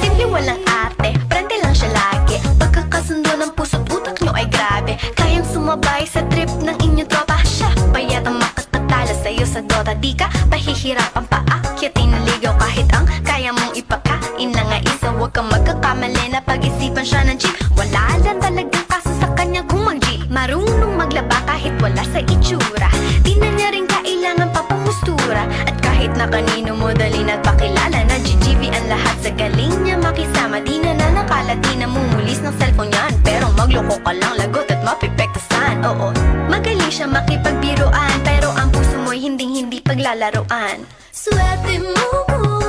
Simple walang ate, prende lang siya lagi. Pagkakasundo ng puso't utak nyo ay grabe. Kayang sumabay sa trip ng inyong tropa. Siya pa yata makatatala sa'yo sa Dota. Di ka pahihirapan pa akyatin na ligaw. Kahit ang kaya mong ipakain na nga isa. Huwag kang magkakamali na pag-isipan siya ng cheat. Wala lang talagang kaso sa kanya kung mag-G. Marunong maglaba kahit wala sa itsura. Di na niya rin kailangan pa pamustura. At kahit na kanino mo dali nagpakilala na GGV ang lahat sa galing niya makisama. Di na nakala, di na mumulis ng cellphone yan. Pero magloko ka lang, lagot at mapipektasan. Oo, magaling siya makipagbiruan. Pero ang puso mo'y hinding-hindi paglalaroan. Swerte mo